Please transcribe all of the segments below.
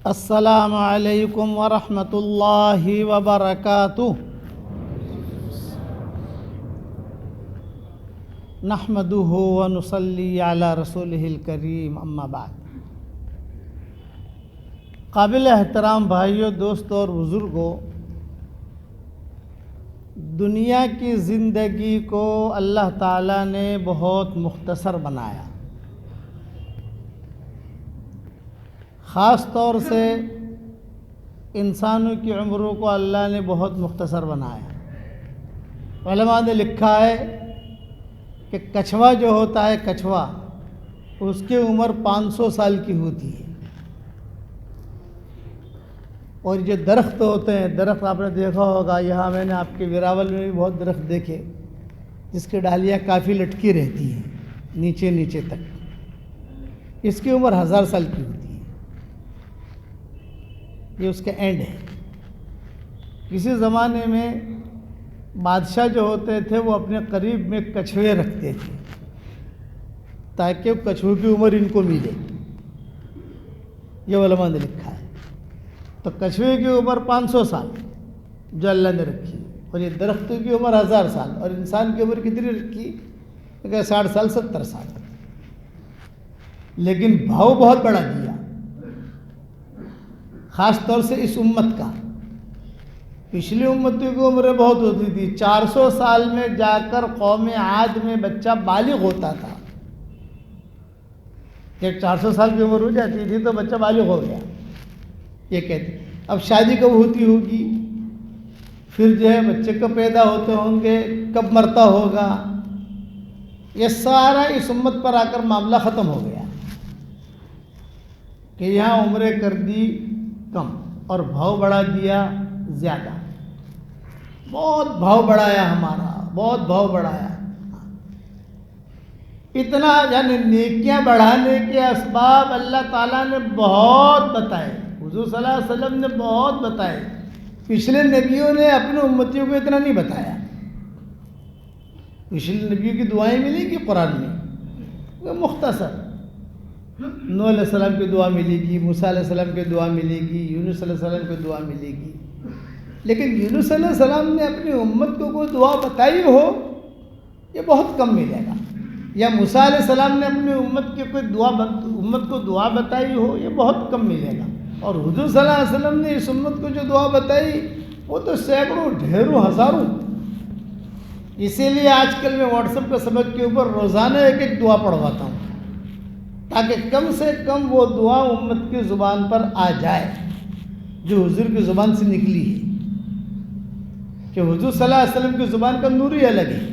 السلام علیکم ورحمۃ اللہ وبرکاتہ۔ نحمدہ ونصلی علی رسولہ الکریم، اما بعد۔ قابل احترام بھائیوں، دوستوں اور بزرگوں، دنیا کی زندگی کو اللہ تعالیٰ نے بہت مختصر بنایا۔ خاص طور سے انسانوں کی عمروں کو اللہ نے بہت مختصر بنایا۔ علماء نے لکھا ہے کہ کچھوا جو ہوتا ہے، کچھوا، اس کی عمر 500 سال کی ہوتی ہے، اور جو درخت ہوتے ہیں، درخت آپ نے دیکھا ہوگا، یہاں میں نے آپ کے ویراول میں بھی بہت درخت دیکھے جس کی ڈالیاں کافی لٹکی رہتی ہیں نیچے نیچے تک، اس کی عمر 1000 سال کی ہوتی ہے۔ یہ اس کا اینڈ ہے۔ کسی زمانے میں بادشاہ جو ہوتے تھے وہ اپنے قریب میں کچھوے رکھتے تھے تاکہ کچھوے کی عمر ان کو ملے، یہ علماء نے لکھا ہے۔ تو کچھوے کی عمر 500 سال جو اللہ نے رکھی، اور یہ درختوں کی عمر 1000 سال، اور انسان کی عمر کتنی رکھی؟ 60 سال 70 سال، لیکن بھاؤ بہت بڑا دیا، خاص طور سے اس امت کا۔ پچھلی امتوں کی عمریں بہت ہوتی تھی، 400 سال میں جا کر قوم عاد میں بچہ بالغ ہوتا تھا۔ جب 400 سال کی عمر ہو جاتی تھی تو بچہ بالغ ہو گیا، یہ کہتے۔ اب شادی کب ہوتی ہوگی، پھر جو ہے بچے کب پیدا ہوتے ہوں گے، کب مرتا ہوگا، یہ سارا اس امت پر آ کر معاملہ ختم ہو گیا کہ یہاں عمریں کر دی کم اور بھاؤ بڑھا دیا زیادہ۔ بہت بھاؤ بڑھایا ہمارا، بہت بھاؤ بڑھایا، اتنا، یعنی نیکیاں بڑھانے کے اسباب اللہ تعالیٰ نے بہت بتائے، حضور صلی اللہ علیہ وسلم نے بہت بتائے۔ پچھلے نبیوں نے اپنے امتیوں کو اتنا نہیں بتایا۔ پچھلے نبیوں کی دعائیں ملیں گی قرآن میں، وہ مختصر، نوح علیہ السلام کی دعا ملے گی، موسیٰ علیہ السلام کی دعا ملے گی، یونس علیہ السلام کی دعا ملے گی، لیکن یونس علیہ السلام نے اپنی امت کو کوئی دعا بتائی ہو یہ بہت کم ملے گا، یا موسیٰ علیہ السلام نے اپنی امت کی کوئی امت کو دعا بتائی ہو یہ بہت کم ملے گا۔ اور حضور صلی اللہ علیہ وسلم نے اس امت کو جو دعا بتائی وہ تو سینکڑوں، ڈھیروں، ہزاروں۔ اسی لیے آج کل میں واٹس ایپ کے سبق کے اوپر روزانہ ایک ایک دعا پڑھواتا ہوں تاکہ کم سے کم وہ دعا امت کی زبان پر آ جائے جو حضور کی زبان سے نکلی ہے، کہ حضور صلی اللہ علیہ وسلم کی زبان کا نور ہی الگ ہے۔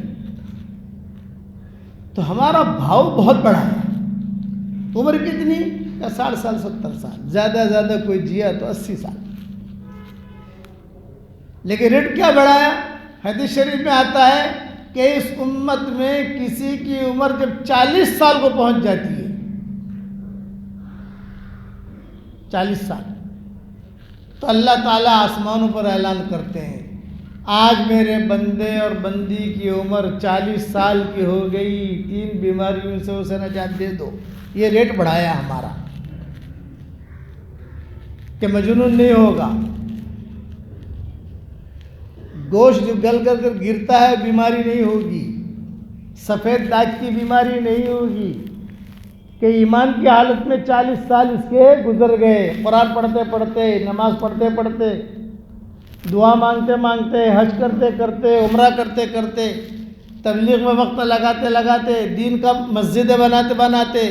تو ہمارا بھاؤ بہت بڑا ہے۔ عمر کتنی؟ 60 سال 70 سال، زیادہ زیادہ کوئی جیا تو 80 سال، لیکن ریٹ کیا بڑھایا؟ حدیث شریف میں آتا ہے کہ اس امت میں کسی کی عمر جب 40 سال کو پہنچ جاتی ہے، 40 سال، تو اللہ تعالیٰ آسمانوں پر اعلان کرتے ہیں، آج میرے بندے اور بندی کی عمر 40 سال کی ہو گئی، 3 بیماریوں سے اسے نجات دے دو۔ یہ ریٹ بڑھایا ہمارا کہ مجنون نہیں ہوگا، گوشت جو گل کر کر گرتا ہے بیماری نہیں ہوگی، سفید داغ کی بیماری نہیں ہوگی، کہ ایمان کی حالت میں 40 سال اس کے گزر گئے، قرآن پڑھتے پڑھتے، نماز پڑھتے پڑھتے، دعا مانگتے مانگتے، حج کرتے کرتے، عمرہ کرتے کرتے، تبلیغ میں وقت لگاتے لگاتے، دین کا مسجدیں بناتے بناتے۔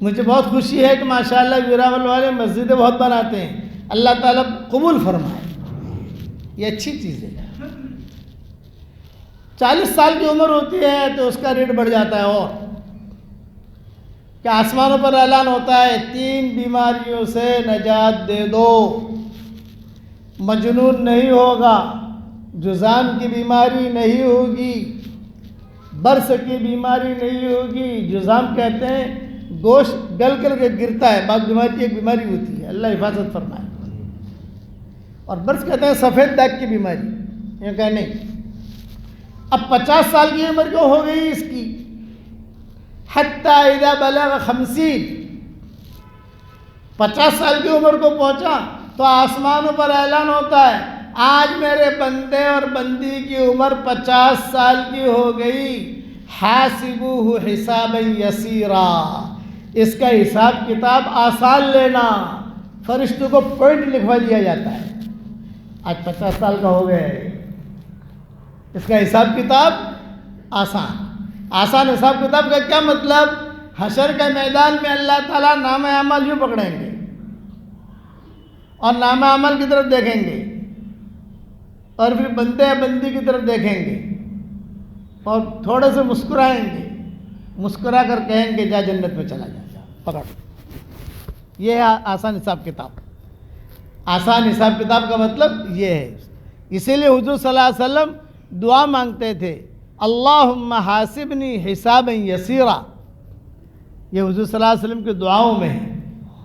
مجھے بہت خوشی ہے کہ ماشاءاللہ ویراول والے مسجدیں بہت بناتے ہیں، اللہ تعالیٰ قبول فرمائے، یہ اچھی چیز ہے۔ 40 سال کی عمر ہوتی ہے تو اس کا ریٹ بڑھ جاتا ہے، اور کہ آسمانوں پر اعلان ہوتا ہے 3 بیماریوں سے نجات دے دو، مجنون نہیں ہوگا، جذام کی بیماری نہیں ہوگی، برس کی بیماری نہیں ہوگی۔ جذام کہتے ہیں گوشت گل کر کے گرتا ہے، بعض بیماری کی ایک بیماری ہوتی ہے، اللہ حفاظت فرمائے، اور برس کہتے ہیں سفید داغ کی بیماری، یہ کہ نہیں۔ اب 50 سال کی عمر جو ہو گئی اس کی، حتی اذا بلغ 50، 50 سال کی عمر کو پہنچا تو آسمانوں پر اعلان ہوتا ہے آج میرے بندے اور بندی کی عمر 50 سال کی ہو گئی، حاسبوہ حسابا یسیرا، اس کا حساب کتاب آسان لینا، فرشتوں کو پوائنٹ لکھوا دیا جاتا ہے، آج 50 سال کا ہو گیا ہے، اس کا حساب کتاب آسان حساب کتاب کا کیا مطلب؟ حشر کے میدان میں اللہ تعالیٰ نام اعمال یوں پکڑیں گے اور نام اعمال کی طرف دیکھیں گے اور پھر بندے بندی کی طرف دیکھیں گے اور تھوڑے سے مسکرائیں گے، مسکرا کر کہیں گے جا جنت میں چلا جا پکڑ۔ یہ ہے آسان حساب کتاب۔ آسان حساب کتاب کا مطلب یہ ہے، اسی لیے حضور صلی اللہ علیہ وسلم دعا مانگتے تھے اللہم حاسبنی حسابا یسیرا۔ یہ حضور صلی اللہ علیہ وسلم کی دعاؤں میں ہے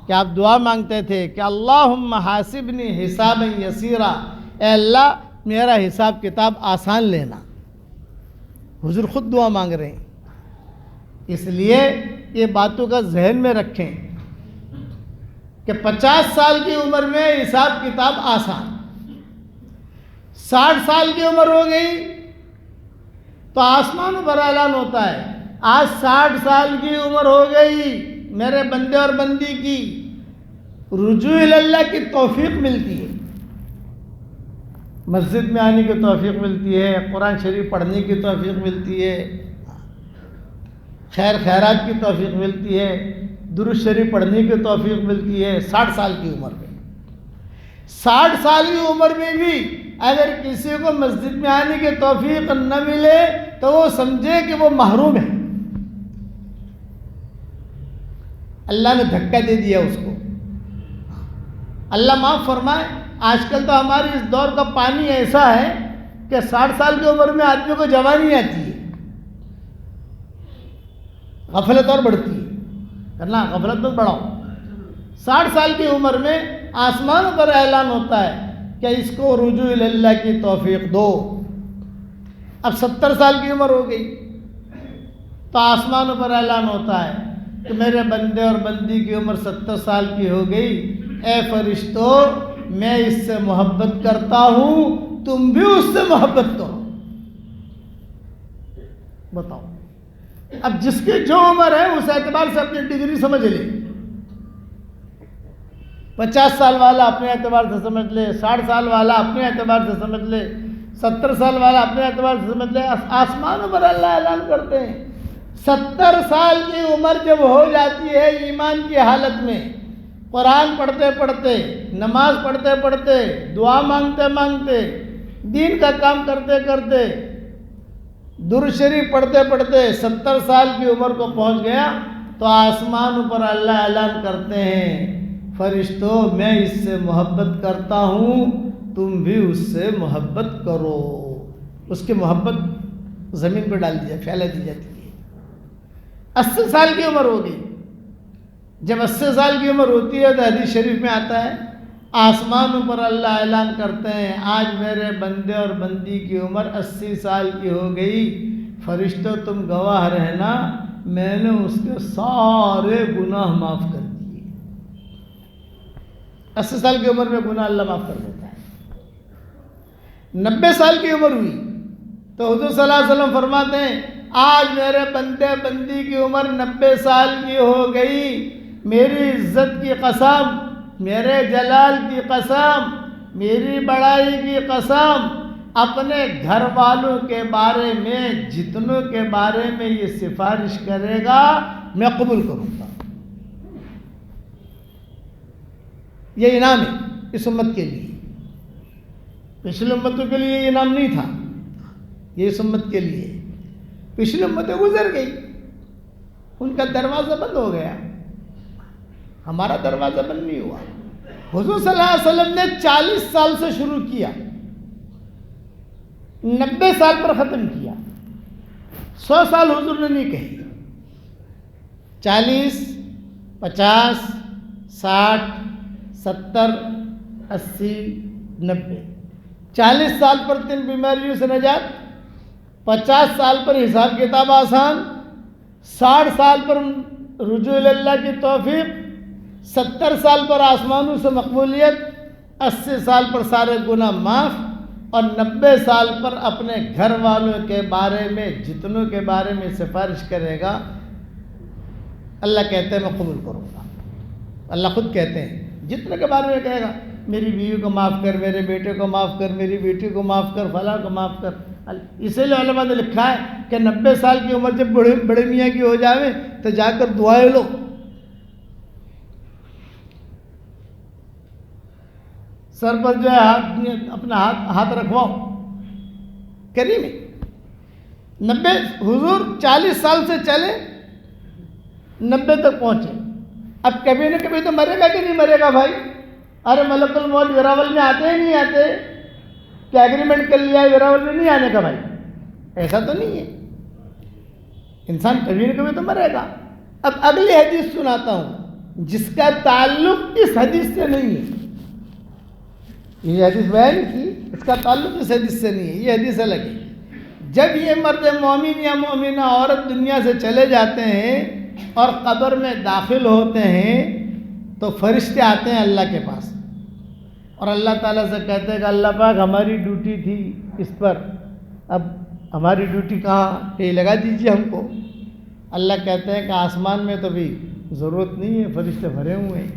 کہ آپ دعا مانگتے تھے کہ اللہم حاسبنی حسابا یسیرا، اے اللہ میرا حساب کتاب آسان لینا۔ حضور خود دعا مانگ رہے ہیں، اس لیے یہ باتوں کا ذہن میں رکھیں کہ 50 سال کی عمر میں حساب کتاب آسان، 60 سال کی عمر ہو گئی تو آسمانوں پر اعلان ہوتا ہے آج 60 سال کی عمر ہو گئی میرے بندے اور بندی کی، رجوع اللہ کی توفیق ملتی ہے، مسجد میں آنے کی توفیق ملتی ہے، قرآن شریف پڑھنے کی توفیق ملتی ہے، خیر خیرات کی توفیق ملتی ہے، درود شریف پڑھنے کی توفیق ملتی ہے 60 سال کی عمر میں۔ 60 سال کی عمر میں بھی اگر کسی کو مسجد میں آنے کی توفیق نہ ملے تو وہ سمجھے کہ وہ محروم ہے، اللہ نے دھکا دے دیا اس کو۔ اللہ معاف فرمائے، آج کل تو ہمارے اس دور کا پانی ایسا ہے کہ 60 سال کی عمر میں آدمی کو جوانی آتی ہے، غفلت اور بڑھتی ہے، کرنا غفلت مت بڑھاؤ۔ 60 سال کی عمر میں آسمانوں پر اعلان ہوتا ہے کہ اس کو رجوع اللہ کی توفیق دو۔ اب 70 سال کی عمر ہو گئی تو آسمانوں پر اعلان ہوتا ہے کہ میرے بندے اور بندی کی عمر 70 سال کی ہو گئی، اے فرشتوں میں اس سے محبت کرتا ہوں، تم بھی اس سے محبت کرو۔ بتاؤ، اب جس کی جو عمر ہے اس اعتبار سے اپنی ڈگری سمجھ لے، 50 سال والا اپنے اعتبار سے سمجھ لے، 60 سال والا اپنے اعتبار سے سمجھ لے، 70 سال والا اپنے اعتبار سے سمجھ لے۔ آسمانوں پر اللہ اعلان کرتے ہیں 70 سال کی عمر جب ہو جاتی ہے ایمان کی حالت میں، قرآن پڑھتے پڑھتے، نماز پڑھتے پڑھتے، دعا مانگتے مانگتے، دین کا کام کرتے کرتے، درود شریف پڑھتے پڑھتے 70 سال کی عمر کو پہنچ گیا تو آسمانوں پر اللہ اعلان کرتے ہیں فرشتوں میں اس سے محبت کرتا ہوں، تم بھی اس سے محبت کرو۔ اس کی محبت زمین پہ ڈال دی پھیلا دی جاتی ہے۔ 80 سال کی عمر ہو گئی، جب 80 سال کی عمر ہوتی ہے تو حدیث شریف میں آتا ہے آسمانوں پر اللہ اعلان کرتے ہیں آج میرے بندے اور بندی کی عمر 80 سال کی ہو گئی، فرشتوں تم گواہ رہنا میں نے اس کے سارے گناہ معاف کر دیے۔ 80 سال کی عمر میں گناہ اللہ معاف کر دیتا ہے۔ 90 سال کی عمر ہوئی تو حضور صلی اللہ علیہ وسلم فرماتے ہیں آج میرے بندے بندی کی عمر 90 سال کی ہو گئی، میری عزت کی قسم، میرے جلال کی قسم، میری بڑائی کی قسم، اپنے گھر والوں کے بارے میں جتنوں کے بارے میں یہ سفارش کرے گا میں قبول کروں گا۔ یہ انعام ہے اس امت کے لیے، پچھلی امتوں کے لیے یہ انعام نہیں تھا، یہ اس امت کے لیے۔ پچھلی امتیں گزر گئی، ان کا دروازہ بند ہو گیا، ہمارا دروازہ بند نہیں ہوا۔ حضور صلی اللہ علیہ وسلم نے 40 سال سے شروع کیا، 90 سال پر ختم کیا، 100 سال حضور نے نہیں کہی، 40 50 60 70 80 90 40 سال پر 3 بیماریوں سے نجات، 50 سال پر حساب کتاب آسان، 60 سال پر رجوع اللہ کی توفیق، 70 سال پر آسمانوں سے مقبولیت، 80 سال پر سارے گناہ معاف، اور 90 سال پر اپنے گھر والوں کے بارے میں جتنوں کے بارے میں سفارش کرے گا، اللہ کہتے ہیں میں قبول کروں گا۔ اللہ خود کہتے ہیں جتنے کے بارے میں کہے گا، میری بیوی کو معاف کر، میرے بیٹے کو معاف کر، میری بیٹی کو معاف کر، فلاں کو معاف کر۔ اسی لیے علماء نے لکھا ہے کہ 90 سال کی عمر جب بڑے میاں کی ہو جاوے تو جا کر دعائیں لو۔ سر پر جو ہے اپنا ہاتھ رکھواؤ، کریم ہے۔ 90 حضور 40 سال سے چلے 90 تک پہنچے، اب کبھی نہ کبھی تو مرے گا کہ نہیں مرے گا بھائی؟ ارے ملک الموت ویراول میں آتے ہی نہیں آتے؟ کیا ایگریمنٹ کر لیا ہے ویراول میں نہیں آنے کا بھائی؟ ایسا تو نہیں ہے، انسان کبھی نہ کبھی تو مرے گا۔ اب اگلی حدیث سناتا ہوں جس کا تعلق اس حدیث سے نہیں ہے۔ یہ حدیث بیان کی، اس کا تعلق اس حدیث سے نہیں ہے، یہ حدیث الگ ہے۔ جب یہ مرد مومن یا مومنہ عورت دنیا سے چلے جاتے ہیں اور قبر میں داخل ہوتے ہیں تو فرشتے آتے ہیں اللہ کے پاس، اور اللہ تعالیٰ سے کہتے ہیں کہ اللہ پاک ہماری ڈیوٹی تھی اس پر، اب ہماری ڈیوٹی کہاں، کہیں لگا دیجیے ہم کو۔ اللہ کہتے ہیں کہ آسمان میں تو بھی ضرورت نہیں ہے، فرشتے بھرے ہوئے ہیں،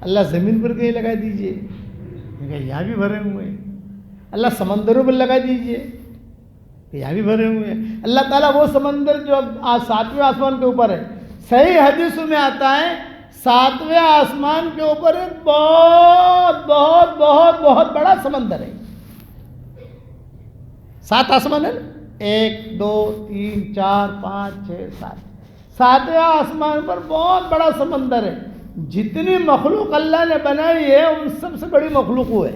اللہ زمین پر کہیں لگا دیجیے، یہاں بھی بھرے ہوئے ہیں۔ اللہ سمندروں پر لگا دیجیے، یہاں بھی بھرے ہوئے ہیں۔ اللہ تعالیٰ وہ سمندر جو 7ویں آسمان کے اوپر ہے، صحیح حدیثوں میں آتا ہے 7ویں آسمان کے اوپر ایک بہت بہت بہت بہت بڑا سمندر ہے۔ 7 آسمان ہے نا، 1 2 3 4 5 6 7، 7ویں آسمان پر بہت بڑا سمندر ہے۔ جتنی مخلوق اللہ نے بنائی ہے ان سب سے بڑی مخلوق وہ ہے۔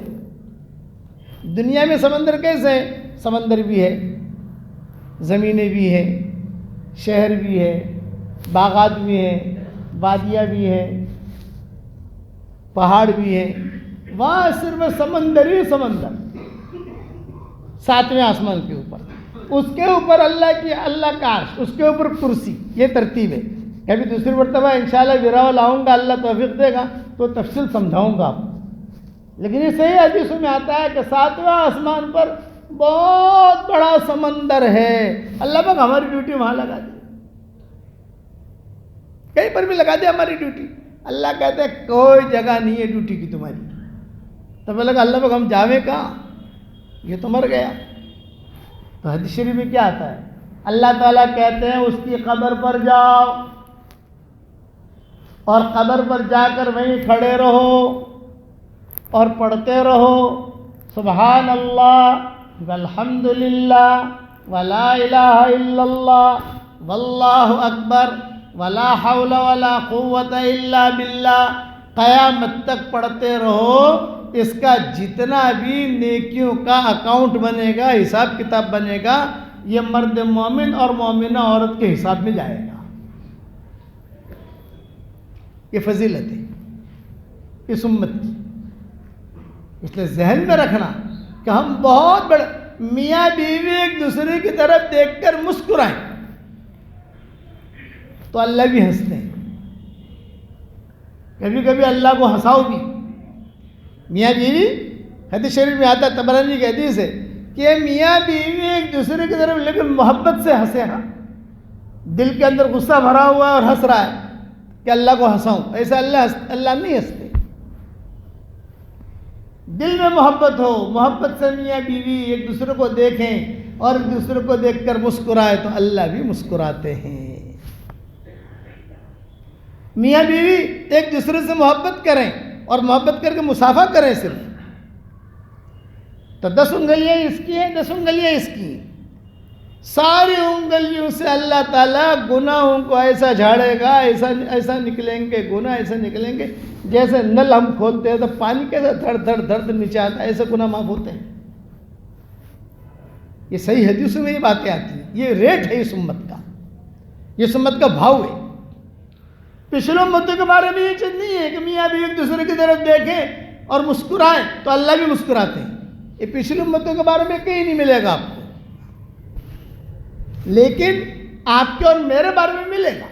دنیا میں سمندر کیسے ہے؟ سمندر بھی ہے، زمینیں بھی ہیں، شہر بھی ہے، باغات بھی ہیں، وادیاں بھی ہیں، پہاڑ بھی ہیں، وہاں صرف سمندر ہی سمندر۔ 7ویں آسمان کے اوپر، اس کے اوپر اللہ کا عرش، اس کے اوپر کرسی، یہ ترتیب ہے۔ کبھی دوسری مرتبہ انشاءاللہ ویراول آؤں گا، اللہ توفیق دے گا تو تفصیل سمجھاؤں گا آپ کو، لیکن یہ صحیح حدیثوں میں آتا ہے کہ 7ویں آسمان پر بہت بڑا سمندر ہے۔ اللہ پاک ہماری ڈیوٹی وہاں لگا دی، کہیں پر بھی لگا دے ہماری ڈیوٹی۔ اللہ کہتے ہیں کوئی جگہ نہیں ہے ڈیوٹی کی تمہاری۔ تب لگا اللہ پاک ہم جاویں کہاں، یہ تو مر گیا۔ تو حدیث شریف میں کیا آتا ہے؟ اللہ تعالیٰ کہتے ہیں اس کی قبر پر جاؤ اور قبر پر جا کر وہیں کھڑے رہو اور پڑھتے رہو سبحان اللہ والحمد للہ ولا الہ الا اللہ واللہ اکبر ولا حول ولا قوت الا باللہ، قیامت تک پڑھتے رہو۔ اس کا جتنا بھی نیکیوں کا اکاؤنٹ بنے گا، حساب کتاب بنے گا، یہ مرد مومن اور مومنہ عورت کے حساب میں جائے گا۔ یہ فضیلت ہے اس امت کی، اس لیے ذہن میں رکھنا کہ ہم بہت بڑے میاں بیوی ایک دوسرے کی طرف دیکھ کر مسکرائیں تو اللہ بھی ہنستے ہیں۔ کبھی کبھی اللہ کو ہنساؤ بھی، میاں بیوی، حدیث شریف میں آتا ہے، طبرانی کی حدیث ہے کہ میاں بیوی ایک دوسرے کی طرف لیکن محبت سے ہنسے، ہاں دل کے اندر غصہ بھرا ہوا ہے اور ہنس رہا ہے کہ اللہ کو ہنساؤں، ایسا اللہ نہیں ہنستے۔ دل میں محبت ہو، محبت سے میاں بیوی ایک دوسرے کو دیکھیں اور ایک دوسرے کو دیکھ کر مسکرائے تو اللہ بھی مسکراتے ہیں۔ میاں بیوی ایک دوسرے سے محبت کریں اور محبت کر کے مصافحہ کریں صرف، تو 10 انگلیاں اس کی ہیں، 10 انگلیاں اس کی ہیں، ساری انگلیوں سے اللہ تعالیٰ گناہوں کو ایسا جھاڑے گا، ایسا نکلیں گے گناہ، ایسا نکلیں گے جیسے نل ہم کھولتے ہیں تو پانی کیسے دھڑ دھڑ دھڑ نیچے آتا ہے، ایسے گناہ معاف ہوتے ہیں۔ یہ صحیح حدیثوں میں یہ باتیں آتی ہیں، یہ ریٹ ہے اس امت کا، یہ امت کا بھاؤ ہے۔ پچھلے امتوں کے بارے میں یہ چیز نہیں ہے کہ میاں بھی ایک دوسرے کی طرف دیکھیں اور مسکرائیں تو اللہ بھی مسکراتے ہیں، یہ پچھلے امتوں کے بارے میں کہیں نہیں ملے گا آپ کو، لیکن آپ کے اور میرے بارے میں ملے گا۔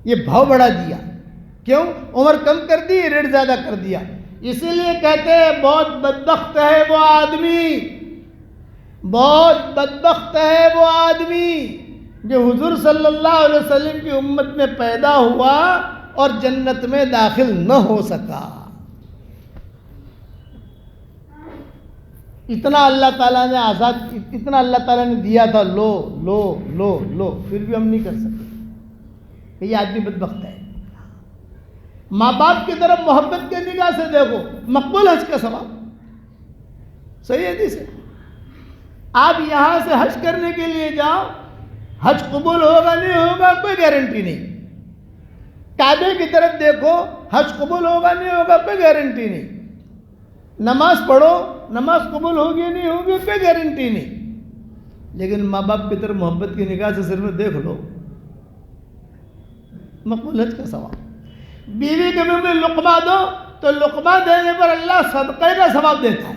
یہ بھاؤ بڑھا دیا. کیوں؟ عمر کم کر دی، ریٹ زیادہ کر دیا. اسی لیے کہتے ہیں بہت بدبخت ہے وہ آدمی، بہت بدبخت ہے وہ آدمی جو حضور صلی اللہ علیہ وسلم کی امت میں پیدا ہوا اور جنت میں داخل نہ ہو سکا. اتنا اللہ تعالیٰ نے آزاد، اتنا اللہ تعالیٰ نے دیا تھا، لو لو لو لو، پھر بھی ہم نہیں کر سکتے. یہ آدمی بدبخت ہے. ماں باپ کی طرف محبت کے نگاہ سے دیکھو، مقبول حج کا ثواب. صحیح حدیث ہے. آپ یہاں سے حج کرنے کے لیے جاؤ، حج قبول ہوگا نہیں ہوگا کوئی گارنٹی نہیں. کعبے کی طرف دیکھو، حج قبول ہوگا نہیں ہوگا کوئی گارنٹی نہیں. نماز پڑھو، نماز قبول ہوگی نہیں ہوگی کوئی گارنٹی نہیں. لیکن ماں باپ کی طرف محبت کی نگاہ سے صرف دیکھ لو، مقبول حج کا ثواب. بیوی کے منہ میں لقمہ دو تو لقمہ دینے پر اللہ صدقے کا ثواب دیتا ہے.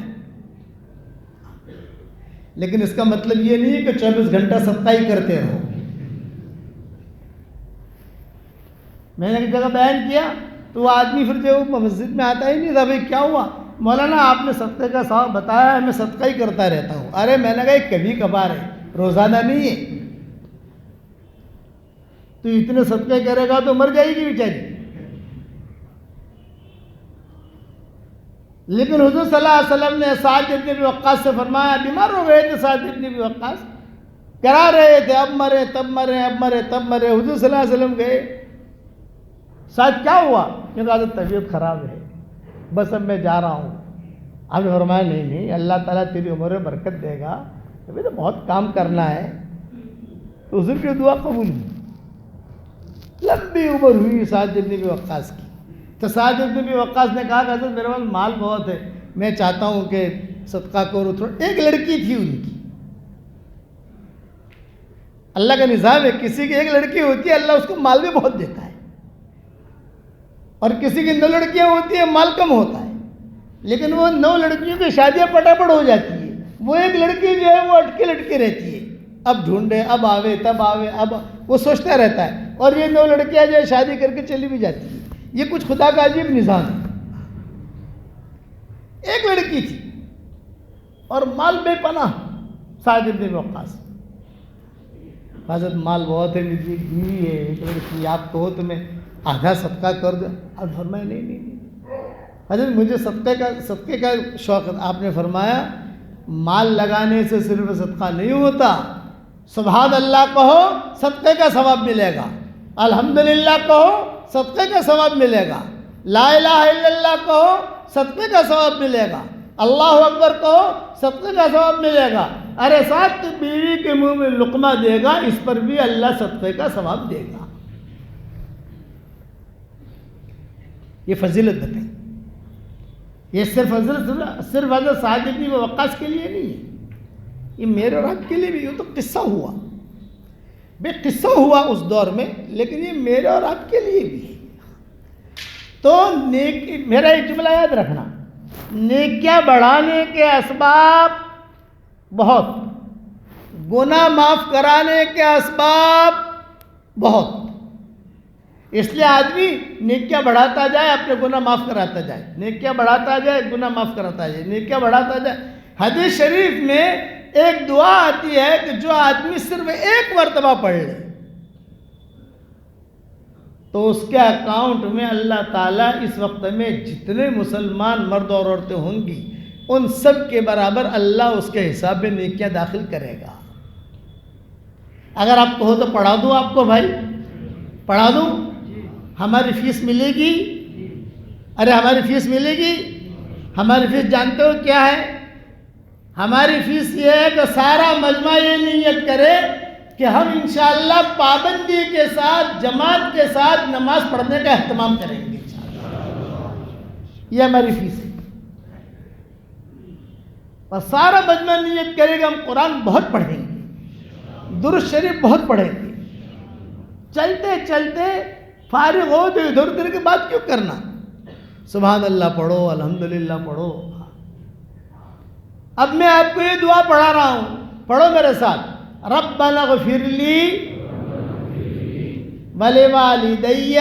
لیکن اس کا مطلب یہ نہیں ہے کہ 24 گھنٹہ صدقہ ہی کرتے رہو. میں نے ایک جگہ بیان کیا تو وہ آدمی پھر جو مسجد میں آتا ہی نہیں تھا. بھائی کیا ہوا؟ مولانا آپ نے صدقے کا ثواب بتایا ہے، میں صدقہ ہی کرتا رہتا ہوں. ارے میں نے کہا یہ کبھی کبھار ہے، روزانہ نہیں ہے. تو اتنے صدقے کرے گا تو مر جائے گی بیچاری. لیکن حضور صلی اللہ علیہ وسلم نے سعد بن ابی وقاص سے فرمایا، بیمار ہو گئے تھے سعد بن ابی وقاص، کرا رہے تھے اب مرے تب مرے اب مرے تب مرے. حضور صلی اللہ علیہ وسلم گئے، سعد کیا ہوا؟ کہ کہا طبیعت خراب ہے، بس اب میں جا رہا ہوں. آپ نے فرمایا نہیں نہیں، اللہ تعالیٰ تیری عمر میں برکت دے گا، ابھی تو بہت کام کرنا ہے. تو حضور کی دعا قبول ہوئی، لمبی عمر ہوئی سعد بن ابی وقاص کی. تو سعد بن ابی وقاص نے کہا کہ حضرت میرے پاس مال بہت ہے، میں چاہتا ہوں کہ صدقہ کرو تھوڑا. ایک لڑکی تھی ان کی. اللہ کا نظام ہے، کسی کی ایک لڑکی ہوتی ہے اللہ اس کو مال بھی بہت دیتا ہے، اور کسی کی 9 لڑکیاں ہوتی ہیں مال کم ہوتا ہے. لیکن وہ 9 لڑکیوں کی شادیاں پٹاپٹ ہو جاتی ہے، وہ ایک لڑکی جو ہے وہ اٹکی لٹکی رہتی ہے. اب ڈھونڈے، اب آوے تب آوے، اب وہ سوچتا رہتا ہے. اور یہ 9 لڑکیاں جو ہے شادی کر کے چلی بھی جاتی ہیں. یہ کچھ خدا کا عجیب نظام ہے. ایک لڑکی تھی اور مال بے پناہ. سعد بن ابی وقاص، حضرت مال بہت ہے، میری بیوی ہے، ایک لڑکی، آپ کہو تو میں آدھا صدقہ کر دوں. اب فرمایا نہیں نہیں نہیں حضرت مجھے صدقے کا شوق ہے. آپ نے فرمایا مال لگانے سے صرف صدقہ نہیں ہوتا، سبحان اللہ کہو صدقے کا ثواب ملے گا، الحمدللہ کہو صدقے کا ثواب ملے گا، لا الہ الا اللہ کہو صدقے کا ثواب ملے گا، اللہ اکبر کہو صدقے کا ثواب ملے گا. ارے ساتھ بیوی کے منہ میں لقمہ دے گا، اس پر بھی اللہ صدقے کا ثواب دے گا. یہ فضیلت بتائیں. یہ صرف حضرت سعد بن ابی وقاص کے لیے نہیں ہے، یہ میرے اور آپ کے لیے بھی. یہ تو قصہ ہوا، بے قصہ ہوا اس دور میں، لیکن یہ میرے اور آپ کے لیے بھی ہے. تو میرا ایک جملہ یاد رکھنا، نیکیاں بڑھانے کے اسباب بہت، گناہ معاف کرانے کے اسباب بہت. اس لیے آدمی نیکیاں بڑھاتا جائے، اپنے گناہ معاف کراتا جائے، نیکیاں بڑھاتا جائے، گناہ معاف کراتا جائے، نیکیاں بڑھاتا جائے. حدیث شریف میں ایک دعا آتی ہے کہ جو آدمی صرف ایک مرتبہ پڑھ لے تو اس کے اکاؤنٹ میں اللہ تعالیٰ اس وقت میں جتنے مسلمان مرد اور عورتیں ہوں گی ان سب کے برابر اللہ اس کے حساب میں نیکیاں داخل کرے گا. اگر آپ کہو تو پڑھا دوں آپ کو، بھائی پڑھا دوں، ہماری فیس ملے گی. ارے ہماری فیس ملے گی. ہماری فیس جانتے ہو کیا ہے؟ ہماری فیس یہ ہے کہ سارا مجمع یہ نیت کرے کہ ہم انشاءاللہ پابندی کے ساتھ جماعت کے ساتھ نماز پڑھنے کا اہتمام کریں گے. یہ ہماری فیس ہے. اور سارا مجمع نیت کرے گا ہم قرآن بہت پڑھیں گے، درود شریف بہت پڑھیں گے. چلتے چلتے فارغ ہو تو ادھر ادھر کی بات کیوں کرنا؟ سبحان اللہ پڑھو، الحمدللہ پڑھو. اب میں آپ کو یہ دعا پڑھا رہا ہوں، پڑھو میرے ساتھ. ربنا اغفر لی وَلِوَالِدَيَّ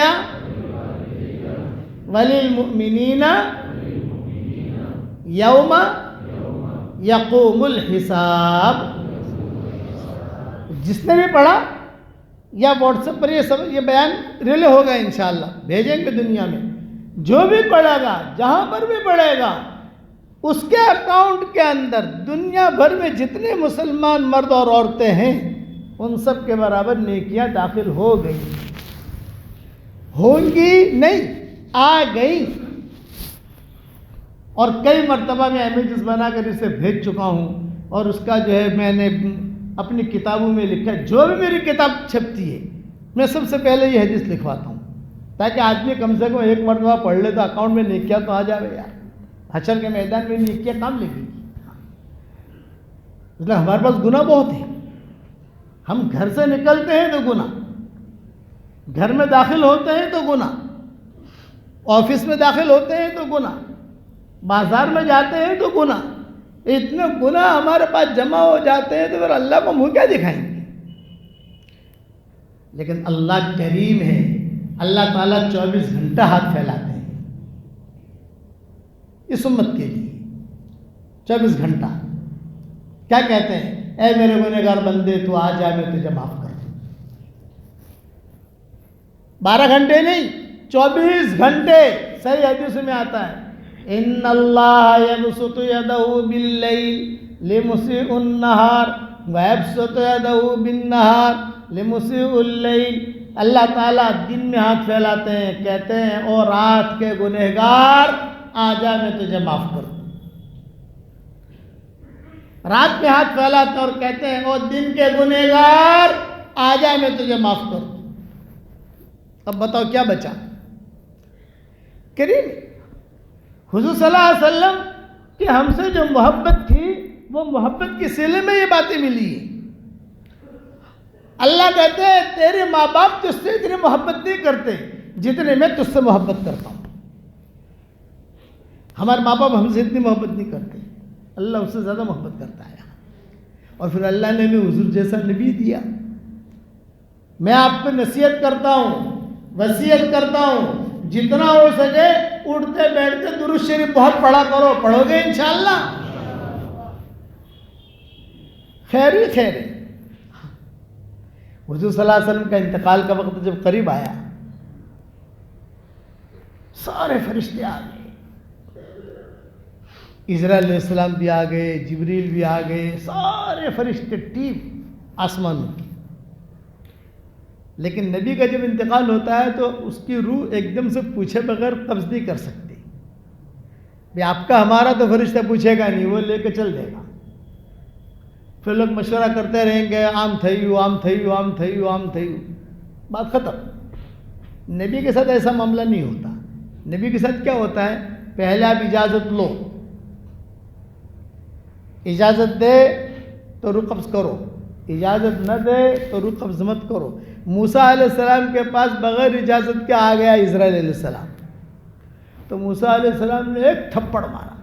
وَلِلْمُؤْمِنِينَ یوم یقوم الحساب. جس نے بھی پڑھا یا واٹس ایپ پر یہ بیان ریلے ہوگا انشاءاللہ، بھیجیں گے دنیا میں. جو بھی پڑھے گا، جہاں پر بھی پڑھے گا، اس کے اکاؤنٹ کے اندر دنیا بھر میں جتنے مسلمان مرد اور عورتیں ہیں ان سب کے برابر نیکیاں داخل ہو گئی. ہوں گی نہیں، آ گئی. اور کئی مرتبہ میں امیجز بنا کر اسے بھیج چکا ہوں، اور اس کا جو ہے میں نے اپنی کتابوں میں لکھا ہے. جو بھی میری کتاب چھپتی ہے میں سب سے پہلے یہ حدیث لکھواتا ہوں، تاکہ آدمی کم سے کم ایک مرتبہ پڑھ لے تو اکاؤنٹ میں نیکیاں تو آ جاوے یار. حشر کے میدان میں نیکیاں کام لگے گی. اس لیے ہمارے پاس گناہ بہت ہیں. ہم گھر سے نکلتے ہیں تو گناہ، گھر میں داخل ہوتے ہیں تو گناہ، آفس میں داخل ہوتے ہیں تو گناہ، بازار میں جاتے ہیں تو گناہ. اتنے گناہ ہمارے پاس جمع ہو جاتے ہیں تو پھر اللہ کو منہ کیا دکھائیں گے؟ لیکن اللہ کریم ہے. اللہ تعالیٰ 24 گھنٹہ ہاتھ پھیلاتے ہیں اس امت کے لیے. 24 گھنٹہ کیا کہتے ہیں؟ اے میرے گنہگار بندے تو آ جا، میں تجھے معاف کر دوں. 12 گھنٹے نہیں، 24 گھنٹے. صحیح حدیث میں آتا ہے ان اللہ یبسط یدہ باللیل لمسیء النہار ویبسط یدہ بالنہار لمسیء اللیل. اللہ تعالیٰ دن میں ہاتھ پھیلاتے ہیں، کہتے ہیں او رات کے گنہگار آ جا، میں تجھے معاف کر دوں. رات میں ہاتھ پھیلاتے ہیں اور کہتے ہیں او دن کے گنہگار آ جا، میں تجھے معاف کر دوں. اب بتاؤ کیا بچا؟ کریم حضور صلی اللہ علیہ وسلم کہ ہم سے جو محبت تھی وہ محبت کے صلے میں یہ باتیں ملی ہیں. اللہ کہتے ہیں تیرے ماں باپ تجھ سے اتنی محبت نہیں کرتے جتنے میں تجھ سے محبت کرتا ہوں. ہمارے ماں باپ ہم سے اتنی محبت نہیں کرتے، اللہ اس سے زیادہ محبت کرتا ہے. اور پھر اللہ نے ہمیں حضور جیسا نبی دیا. میں آپ کو نصیحت کرتا ہوں، وصیت کرتا ہوں، جتنا ہو سکے اٹھتے بیٹھتے درود شریف بہت پڑھا کرو. پڑھو گے انشاءاللہ خیر ہی خیر ہے. حضور صلی اللہ علیہ وسلم کا انتقال کا وقت جب قریب آیا، سارے فرشتے آ گئے. اسرائیل علیہ السلام بھی آ گئے، جبریل بھی آ گئے، سارے فرشتے ٹیم آسمانوں کی. لیکن نبی کا جب انتقال ہوتا ہے تو اس کی روح ایک دم سے پوچھے بغیر قبض نہیں کر سکتی. بھی آپ کا ہمارا تو فرشتہ پوچھے گا نہیں، وہ لے کے چل دے گا. پھر لوگ مشورہ کرتے رہیں گے، عام تھیو عام تھیو عام تھیو عام تھیو، بات ختم. نبی کے ساتھ ایسا معاملہ نہیں ہوتا. نبی کے ساتھ کیا ہوتا ہے؟ پہلے آپ اجازت لو، اجازت دے تو روح قبض کرو، اجازت نہ دے تو روح قبض مت کرو. موسیٰ علیہ السلام کے پاس بغیر اجازت کے آ گیا اسرائیل علیہ السلام، تو موسیٰ علیہ السلام نے ایک تھپڑ مارا،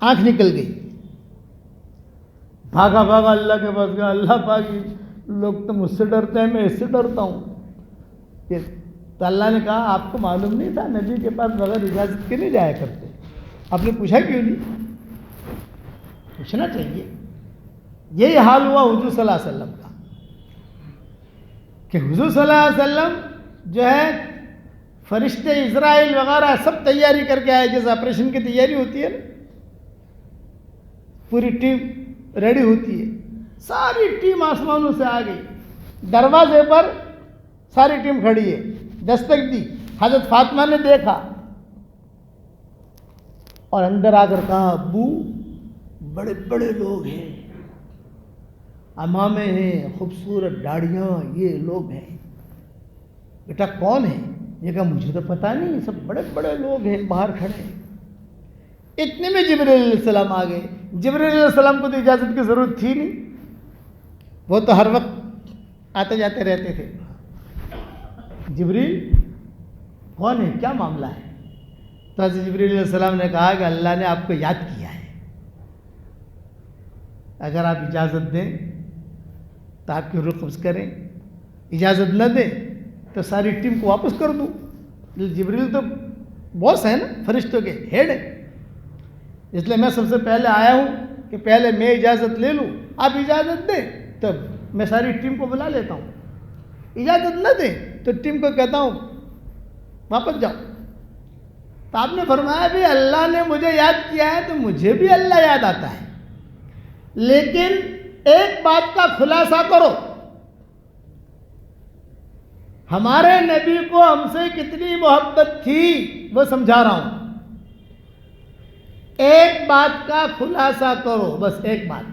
آنکھ نکل گئی. بھاگا بھاگا اللہ کے پاس گیا. اللہ پاک لوگ تو مجھ سے ڈرتے ہیں، میں اس سے ڈرتا ہوں. تو اللہ نے کہا آپ کو معلوم نہیں تھا نبی کے پاس بغیر اجازت کے نہیں جایا کرتے؟ آپ نے پوچھا کیوں نہیں؟ پوچھنا چاہیے. یہی حال ہوا حضور صلی اللہ علیہ وسلم کا کہ حضور صلی اللہ علیہ وسلم جو ہے فرشتے اسرائیل وغیرہ سب تیاری کر کے آئے، جیسے آپریشن کی تیاری ہوتی ہے نا، پوری ٹیم ریڈی ہوتی ہے. ساری ٹیم آسمانوں سے آ گئی. دروازے پر ساری ٹیم کھڑی ہے، دستک دی. حضرت فاطمہ نے دیکھا اور اندر آ کر کہا ابو بڑے بڑے لوگ ہیں، امامے ہیں، خوبصورت داڑھیاں، یہ لوگ ہیں. بیٹا کون ہے؟ یہ کہا مجھے تو پتہ نہیں، سب بڑے بڑے لوگ ہیں باہر کھڑے ہیں. اتنے میں جبرائیل علیہ السلام آ گئے. جبرائیل علیہ السلام کو تو اجازت کی ضرورت تھی نہیں، وہ تو ہر وقت آتے جاتے رہتے تھے. جبریل کون ہے، کیا معاملہ ہے؟ تو حضرت جبرائیل علیہ السلام نے کہا کہ اللہ نے آپ کو یاد کیا ہے، اگر آپ اجازت دیں تو آپ کی روح قبض کریں اجازت نہ دیں تو ساری ٹیم کو واپس کر دوں. جبریل تو باس ہے نا، فرشتوں کے ہیڈ ہے، اس لیے میں سب سے پہلے آیا ہوں کہ پہلے میں اجازت لے لوں. آپ اجازت دیں تب میں ساری ٹیم کو بلا لیتا ہوں. اجازت نہ دیں تو ٹیم کو کہتا ہوں واپس جاؤ. تو آپ نے فرمایا بھی اللہ نے مجھے یاد کیا ہے تو مجھے بھی اللہ یاد آتا ہے، لیکن ایک بات کا خلاصہ کرو، ہمارے نبی کو ہم سے کتنی محبت تھی وہ سمجھا رہا ہوں. ایک بات کا خلاصہ کرو، بس ایک بات.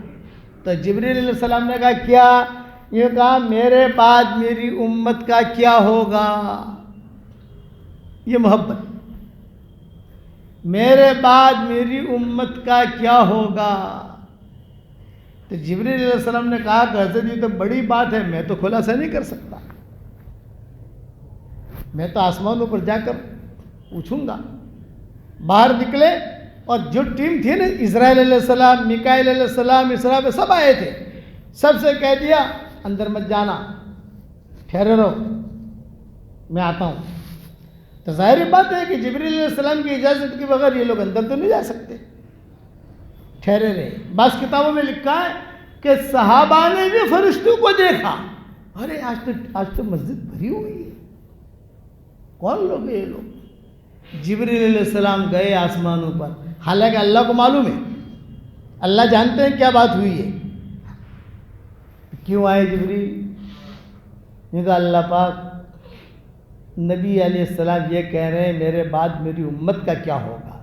تو جبریل علیہ السلام نے کہا کیا؟ یہ کہا میرے بعد میری امت کا کیا ہوگا. یہ محبت، میرے بعد میری امت کا کیا ہوگا. تو جبریل علیہ السلام نے کہا کہ حضرت یہ تو بڑی بات ہے، میں تو خلاصہ نہیں کر سکتا، میں تو آسمانوں پر جا کر پوچھوں گا. باہر نکلے اور جو ٹیم تھی نا، اسرائیل علیہ السلام، میکائیل علیہ السلام، اسرافیل سب آئے تھے، سب سے کہہ دیا اندر مت جانا، ٹھہرے رہو میں آتا ہوں. تو ظاہر بات ہے کہ جبریل علیہ السلام کی اجازت کے بغیر یہ لوگ اندر تو نہیں جا سکتے، ٹھہرے رہے. بعض کتابوں میں لکھا ہے کہ صحابہ نے بھی فرشتوں کو دیکھا. ارے آج تو مسجد بھری ہوئی ہے، کون لوگ ہیں یہ لوگ؟ جبریل علیہ السلام گئے آسمانوں پر، حالانکہ اللہ کو معلوم ہے، اللہ جانتے ہیں کیا بات ہوئی ہے. کیوں آئے جبریل؟ یہ کہا اللہ پاک نبی علیہ السلام یہ کہہ رہے ہیں میرے بعد میری امت کا کیا ہوگا،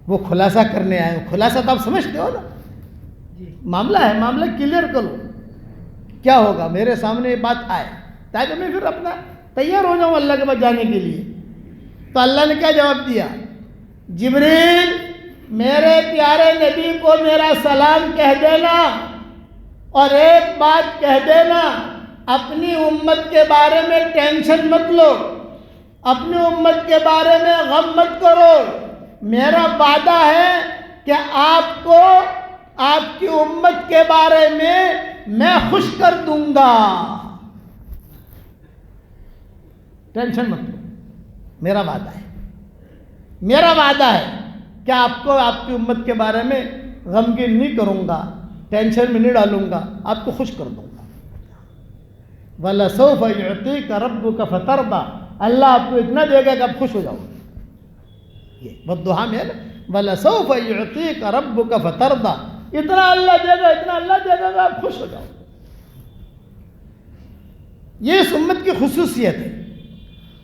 وہ خلاصہ کرنے آئے. خلاصہ تو آپ سمجھتے ہو نا، معاملہ ہے، معاملہ کلیئر کرو کیا ہوگا. میرے سامنے یہ بات آئے تاکہ میں پھر اپنا تیار ہو جاؤں اللہ کے پاس جانے کے لیے. تو اللہ نے کیا جواب دیا؟ جبریل میرے پیارے نبی کو میرا سلام کہہ دینا، اور ایک بات کہہ دینا، اپنی امت کے بارے میں ٹینشن مت لو، اپنی امت کے بارے میں غم مت کرو. میرا وعدہ ہے کہ آپ کو آپ کی امت کے بارے میں خوش کر دوں گا. ٹینشن مت لو، میرا وعدہ ہے، میرا وعدہ ہے کہ آپ کو آپ کی امت کے بارے میں غمگین نہیں کروں گا، ٹینشن میں نہیں ڈالوں گا، آپ کو خوش کر دوں گا. وَلَسَوْفَ يُعْطِيكَ رَبُّكَ فَتَرْضَىٰ، اللہ آپ کو اتنا دے گا کہ آپ خوش ہو جاؤ. یہ والدعاء میں ہے نا، وَلَسَوْفَ يُعْطِيكَ رَبُّكَ فَتَرْضَىٰ، اتنا اللہ دے گا، اتنا اللہ دے گا کہ آپ خوش ہو جاؤ. یہ اس امت کی خصوصیت ہے.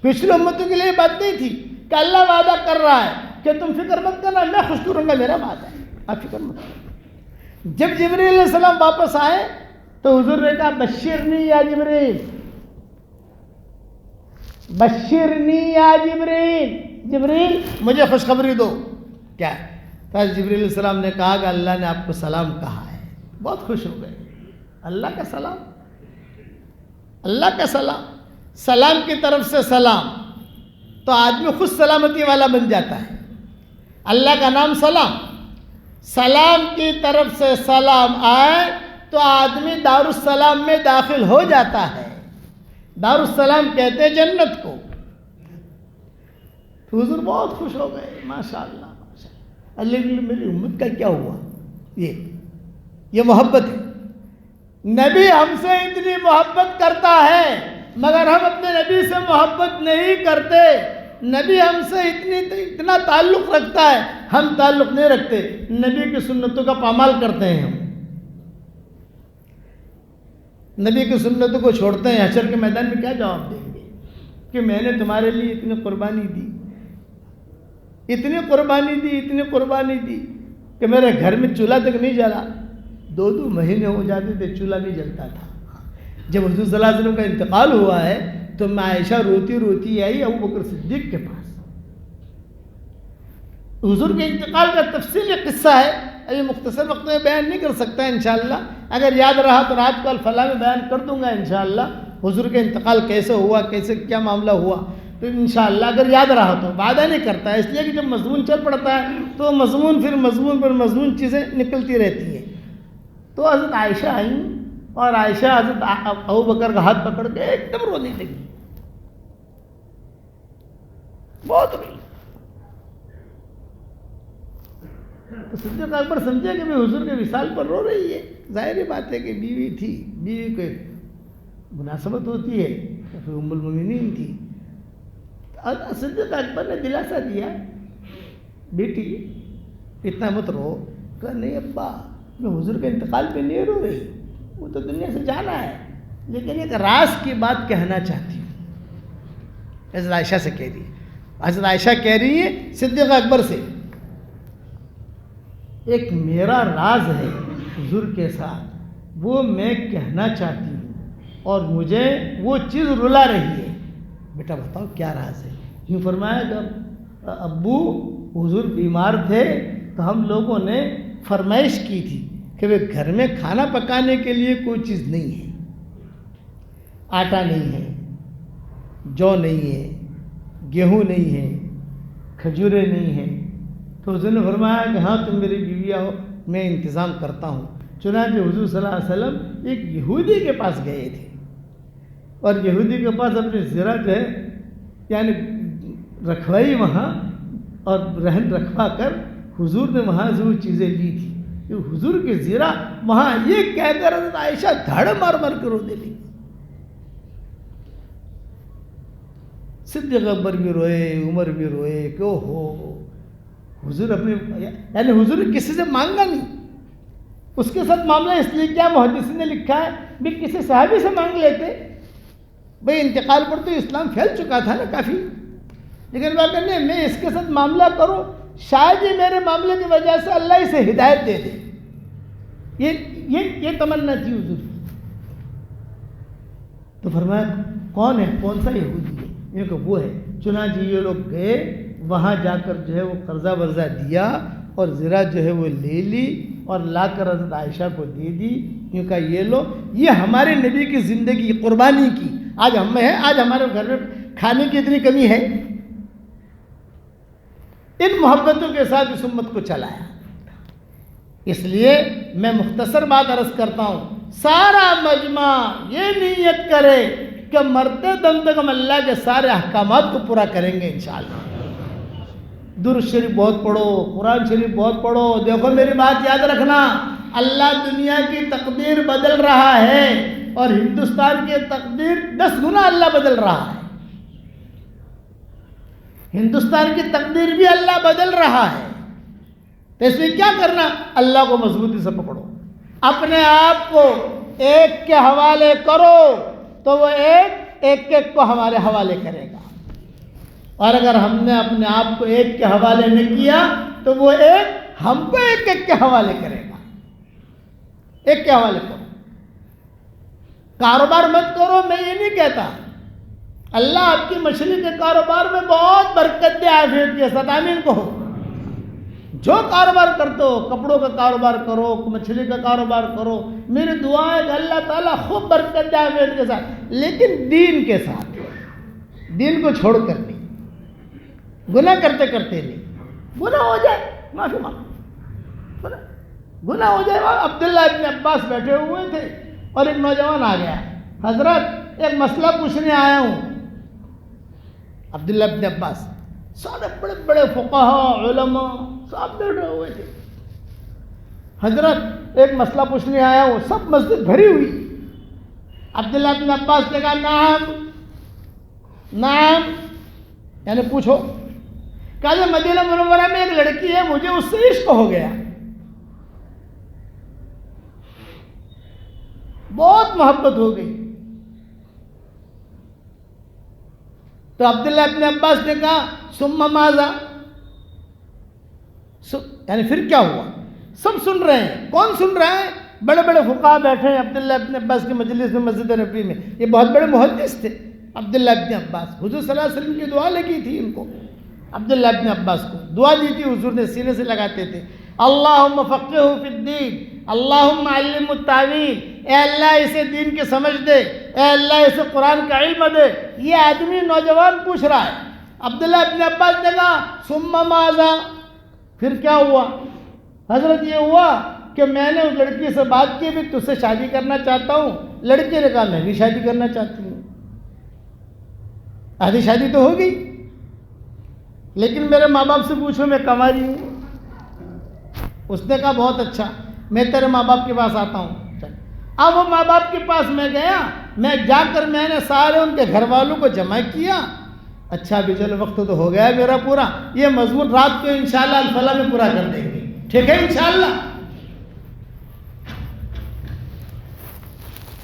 پچھلی امتوں کے لیے یہ بات نہیں تھی کہ اللہ وعدہ کر رہا ہے کہ تم فکر مت کرنا، میں خوش کروں گا، میرا وعدہ ہے، آپ فکر مت کرنا. جب جبریل علیہ السلام واپس آئے تو حضور نے کہا بشرنی یا جبریل، بشرنی یا جبریل، جبریل مجھے خوشخبری دو. کیا ہے؟ تو جبریل علیہ السلام نے کہا کہ اللہ نے آپ کو سلام کہا ہے. بہت خوش ہو گئے. اللہ کا سلام، اللہ کا سلام، سلام کی طرف سے سلام تو آدمی خود سلامتی والا بن جاتا ہے. اللہ کا نام سلام، سلام کی طرف سے سلام آئے تو آدمی دارالسلام میں داخل ہو جاتا ہے. دارالسلام کہتے ہیں جنت کو. تو حضور بہت خوش ہو گئے. ماشاء اللہ ماشاء اللہ، اللہ میری امت کا کیا ہوا. یہ محبت ہے. نبی ہم سے اتنی محبت کرتا ہے مگر ہم اپنے نبی سے محبت نہیں کرتے. نبی ہم سے اتنا تعلق رکھتا ہے، ہم تعلق نہیں رکھتے. نبی کی سنتوں کا پامال کرتے ہیں، ہم نبی کی سنتوں کو چھوڑتے ہیں. حشر کے میدان میں کیا جواب دیں گے کہ میں نے تمہارے لیے اتنی قربانی دی، اتنی قربانی دی، اتنی قربانی دی کہ میرے گھر میں چولہا تک نہیں جلا. 2 مہینے ہو جاتے تھے چولہا نہیں جلتا تھا. جب حضور صلی اللہ علیہ وسلم کا انتقال ہوا ہے تو میں عائشہ روتی روتی آئی ابو بکر صدیق کے پاس. حضور کے انتقال کا تفصیلی قصہ ہے، ابھی مختصر وقت میں بیان نہیں کر سکتا انشاءاللہ. اگر یاد رہا تو رات کو الفلاح میں بیان کر دوں گا انشاءاللہ. حضور کے انتقال کیسے ہوا، کیسے کیا معاملہ ہوا، تو انشاءاللہ اگر یاد رہا تو. وعدہ نہیں کرتا ہے اس لیے کہ جب مضمون چل پڑتا ہے تو مضمون پھر مضمون پر مضمون چیزیں نکلتی رہتی ہیں. تو حضرت عائشہ آئیں اور عائشہ حضرت ابو بکر کا ہاتھ پکڑ کے ایک دم رونے لگی، بہت روئی۔ تو صدیق اکبر سمجھے کہ میں حضور کے وصال پر رو رہی ہے، ظاہر بات ہے کہ بیوی تھی، بیوی کو مناسبت ہوتی ہے، پھر ام المومنین تھی۔ صدیق اکبر نے دلاسا دیا، بیٹی اتنا مت رو۔ کہا نہیں ابا، میں حضور کے انتقال پہ نہیں رو رہی، وہ تو دنیا سے جانا ہے، لیکن ایک راز کی بات کہنا چاہتی ہوں۔ حضرت عائشہ سے کہہ رہی ہے، حضرت عائشہ کہہ رہی ہے صدیق اکبر سے، ایک میرا راز ہے حضور کے ساتھ، وہ میں کہنا چاہتی ہوں اور مجھے وہ چیز رلا رہی ہے۔ بیٹا بتاؤ کیا راز ہے؟ یوں فرمایا جب ابو حضور بیمار تھے تو ہم لوگوں نے فرمائش کی تھی کہ وہ گھر میں کھانا پکانے کے لیے کوئی چیز نہیں ہے، آٹا نہیں ہے، جو نہیں ہے، گیہوں نہیں ہے، کھجوریں نہیں ہیں۔ تو حضور نے فرمایا کہ ہاں تم میری بیوی آؤ، میں انتظام کرتا ہوں۔ چنانچہ حضور صلی اللہ علیہ وسلم ایک یہودی کے پاس گئے تھے اور یہودی کے پاس اپنی زرہ جو ہے یعنی رکھوائی وہاں، اور رہن رکھوا کر حضور نے وہاں سے وہ چیزیں لی تھی کہ حضور کی زرہ وہاں، یہ کہہ کر حضرت عائشہ دھڑ مار مار کے رونے لگی۔ صدیق اکبر بھی روئے، عمر بھی روئے کہ ہو حضور اپنے یعنی حضور نے کسی سے مانگا نہیں۔ اس کے ساتھ معاملہ اس لیے کیا، محدثین نے لکھا ہے بھی کسی صحابی سے مانگ لیتے، بھئی انتقال پر تو اسلام پھیل چکا تھا نا کافی، لیکن وہ کہنے میں اس کے ساتھ معاملہ کروں، شاید یہ میرے معاملے کی وجہ سے اللہ اسے ہدایت دے دے، یہ تمنا تھی حضور کی۔ تو فرمایا کون ہے، کون سا یہودی ہے؟ یہ کہ وہ ہے۔ چنانچہ یہ لوگ گئے، وہاں جا کر جو ہے وہ قرضہ ورضہ دیا اور زرہ جو ہے وہ لے لی اور لا کر حضرت عائشہ کو دے دی، یوں کہا یہ لو، یہ ہمارے نبی کی زندگی قربانی کی، آج ہم میں ہے، آج ہمارے گھر میں کھانے کی اتنی کمی ہے۔ ان محبتوں کے ساتھ اس امت کو چلایا۔ اس لیے میں مختصر بات عرض کرتا ہوں، سارا مجمع یہ نیت کرے کہ مرتے دم تک ہم اللہ کے سارے احکامات کو پورا کریں گے انشاءاللہ۔ درود شریف بہت پڑھو، قرآن شریف بہت پڑھو۔ دیکھو میری بات یاد رکھنا، اللہ دنیا کی تقدیر بدل رہا ہے اور ہندوستان کی تقدیر 10 گنا اللہ بدل رہا ہے۔ ہندوستان کی تقدیر بھی اللہ بدل رہا ہے، تو اس میں کیا کرنا، اللہ کو مضبوطی سے پکڑو، اپنے آپ کو ایک کے حوالے کرو تو وہ ایک کو ہمارے حوالے کرے گا، اور اگر ہم نے اپنے آپ کو ایک کے حوالے نہیں کیا تو وہ ایک ہم کو ایک کے حوالے کرے گا۔ ایک کے حوالے کرو، کاروبار مت کرو، میں یہ نہیں کہتا، اللہ آپ کی مچھلی کے کاروبار میں بہت برکت دے عافیت کے ساتھ، آمین کہو۔ جو کاروبار کرتے ہو، کپڑوں کا کاروبار کرو، مچھلی کا کاروبار کرو، میری دعا ہے کہ اللہ تعالیٰ خوب برکت دے عافیت کے ساتھ، لیکن دین کے ساتھ، دین کو چھوڑ کر نہیں، گناہ کرتے کرتے نہیں، گناہ ہو جائے معافی مانگو، گناہ ہو جائے۔ عبداللہ ابن عباس بیٹھے ہوئے تھے اور ایک نوجوان آ گیا، حضرت ایک مسئلہ پوچھنے آیا ہوں۔ عبداللہ ابن عباس سارے بڑے بڑے فقہاء علماء سب بیٹھے ہوئے تھے، حضرت ایک مسئلہ پوچھنے آیا ہوں، سب مسجد بھری ہوئی۔ عبداللہ ابن عباس نے کہا نعم نعم، یعنی پوچھو۔ کہا کہ مدینہ منورہ میں ایک لڑکی ہے، مجھے اس سے عشق ہو گیا، بہت محبت ہو گئی۔ تو عبداللہ ابن عباس نے کہا ثم ماذا، یعنی پھر کیا ہوا؟ سب سن رہے ہیں، کون سن رہے ہیں؟ بڑے بڑے فقہاء بیٹھے ہیں عبداللہ ابن عباس کی مجلس میں مسجد نبوی میں، یہ بہت بڑے محدث تھے عبداللہ ابن عباس، حضور صلی اللہ علیہ وسلم کی دعا لگی تھی ان کو، عبداللہ ابن عباس کو دعا دی تھی حضور نے، سینے سے لگاتے تھے، اللہم فقہہ فی الدین، اللہم علمہ التاویل، اے اللہ اسے دین کے سمجھ دے، اے اللہ اسے قرآن کا علم دے۔ یہ آدمی نوجوان پوچھ رہا ہے۔ عبداللہ ابن عباس نے کہا ثم ماذا، پھر کیا ہوا؟ حضرت یہ ہوا کہ میں نے اس لڑکی سے بات کی بھی تجھ سے شادی کرنا چاہتا ہوں. لڑکی نے کہا میں بھی شادی کرنا چاہتی ہوں. آدھی شادی تو ہو گئی، لیکن میرے ماں باپ سے پوچھو میں کنواری ہوں. اس نے کہا بہت اچھا، میں تیرے ماں باپ کے پاس آتا ہوں. اب وہ ماں باپ کے پاس میں گیا، میں جا کر میں نے سارے ان کے گھر والوں کو جمع کیا. اچھا بھی چلو وقت تو ہو گیا ہے میرا پورا، یہ مضمون رات کو انشاءاللہ الفلاح میں پورا کر دیں گے، ٹھیک ہے انشاءاللہ.